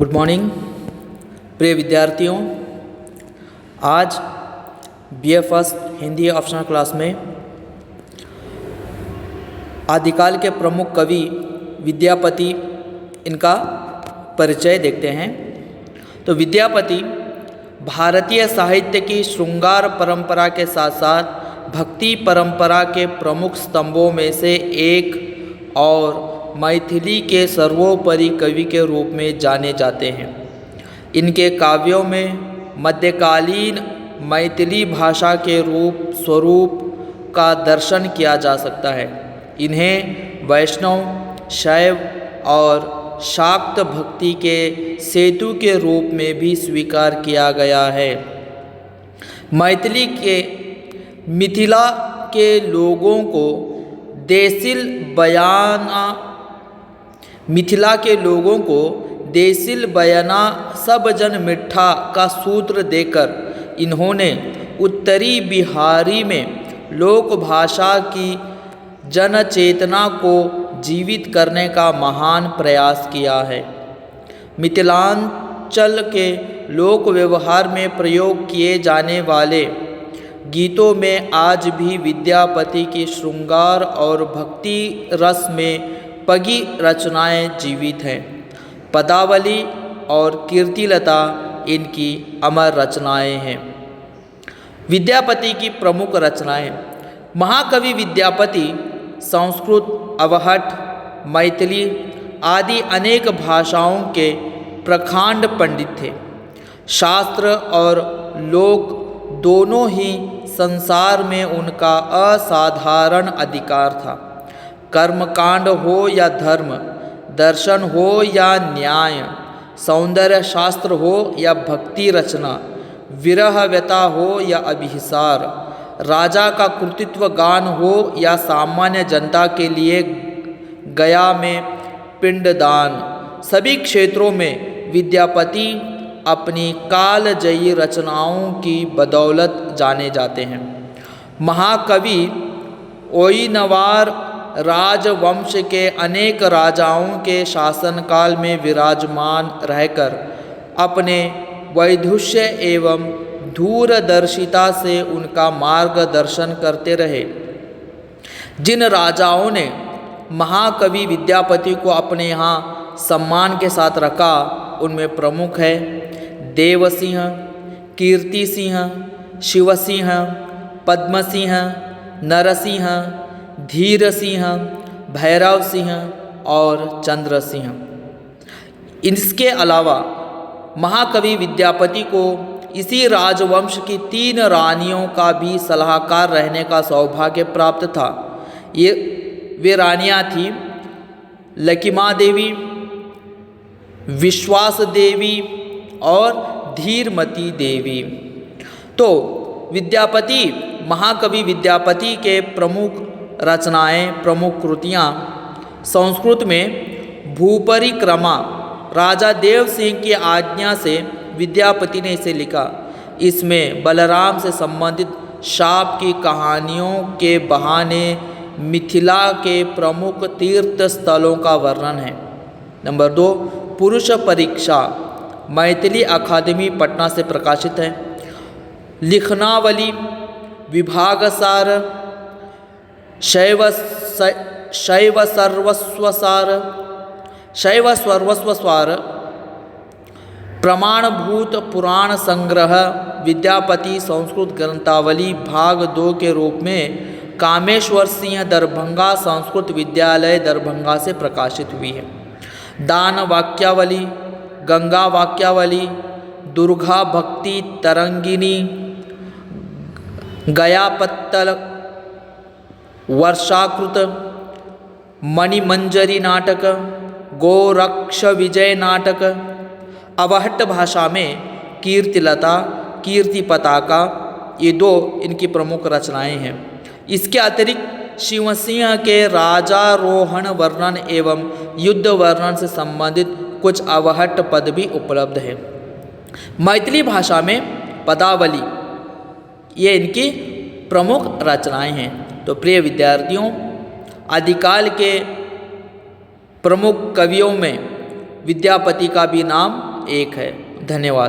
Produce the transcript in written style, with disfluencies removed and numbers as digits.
Good morning प्रिय विद्यार्थियों। आज BA first Hindi optional class में आदिकाल के प्रमुख कवि विद्यापति इनका परिचय देखते हैं। तो विद्यापति भारतीय साहित्य की श्रृंगार परंपरा के साथ साथ भक्ति परंपरा के प्रमुख स्तंभों में से एक और मैथिली के सर्वोपरि कवि के रूप में जाने जाते हैं। इनके काव्यों में मध्यकालीन मैथिली भाषा के स्वरूप का दर्शन किया जा सकता है। इन्हें वैष्णव, शैव और शाक्त भक्ति के सेतु के रूप में भी स्वीकार किया गया है। मिथिला के लोगों को देसिल बयाना सब जन मिठा का सूत्र देकर इन्होंने उत्तरी बिहारी में लोक भाषा की जन चेतना को जीवित करने का महान प्रयास किया है। मिथिलांचल के लोक व्यवहार में प्रयोग किए जाने वाले गीतों में आज भी विद्यापति की श्रृंगार और भक्ति रस में पगी रचनाएं जीवित हैं। पदावली और कीर्तिलता इनकी अमर रचनाएं हैं। विद्यापति की प्रमुख रचनाएं। महाकवि विद्यापति संस्कृत, अवहट, मैथिली आदि अनेक भाषाओं के प्रकांड पंडित थे। शास्त्र और लोक दोनों ही संसार में उनका असाधारण अधिकार था। कर्मकांड हो या धर्म, दर्शन हो या न्याय, सौंदर्य शास्त्र हो या भक्ति रचना, विरह व्यथा हो या अभिसार, राजा का कृतित्व गान हो या सामान्य जनता के लिए गया में पिंडदान, सभी क्षेत्रों में विद्यापति अपनी कालजयी रचनाओं की बदौलत जाने जाते हैं। महाकवि ओइनवार राजवंश के अनेक राजाओं के शासनकाल में विराजमान रहकर अपने वैदुष्य एवं दूरदर्शिता से उनका मार्गदर्शन करते रहे। जिन राजाओं ने महाकवि विद्यापति को अपने यहाँ सम्मान के साथ रखा उनमें प्रमुख है देवसिंह, कीर्तिसिंह, शिवसिंह, पद्मसिंह, नरसिंह, धीरसिंह, भैरव सिंह और चंद्रसिंह। इसके अलावा महाकवि विद्यापति को इसी राजवंश की 3 रानियों का भी सलाहकार रहने का सौभाग्य प्राप्त था। वे रानियाँ थीं लकिमा देवी, विश्वास देवी और धीरमती देवी। तो महाकवि विद्यापति के प्रमुख रचनाएं, प्रमुख कृतियाँ संस्कृत में भूपरिक्रमा राजा देव सिंह की आज्ञा से विद्यापति ने इसे लिखा। इसमें बलराम से संबंधित शाप की कहानियों के बहाने मिथिला के प्रमुख तीर्थ स्थलों का वर्णन है। नंबर 2, पुरुष परीक्षा मैथिली अकादमी पटना से प्रकाशित है। लिखनावली, विभागसार, शैव सर्वस्वसार, प्रमाणभूत पुराण संग्रह, विद्यापति संस्कृत ग्रंथावली भाग 2 के रूप में कामेश्वर सिंह दरभंगा संस्कृत विद्यालय दरभंगा से प्रकाशित हुई है। दान वाक्यावली, गंगा वाक्यावली, दुर्गा भक्ति तरंगिनी, गयापत्तल वर्षाकृत, मणिमंजरी नाटक, गोरक्ष विजय नाटक। अवहट भाषा में कीर्तिलता, कीर्ति पताका, ये 2 इनकी प्रमुख रचनाएं हैं। इसके अतिरिक्त शिवसिंह के राजारोहण वर्णन एवं युद्ध वर्णन से संबंधित कुछ अवहट पद भी उपलब्ध है। मैथिली भाषा में पदावली, ये इनकी प्रमुख रचनाएं हैं। तो प्रिय विद्यार्थियों, आदिकाल के प्रमुख कवियों में विद्यापति का भी नाम एक है। धन्यवाद।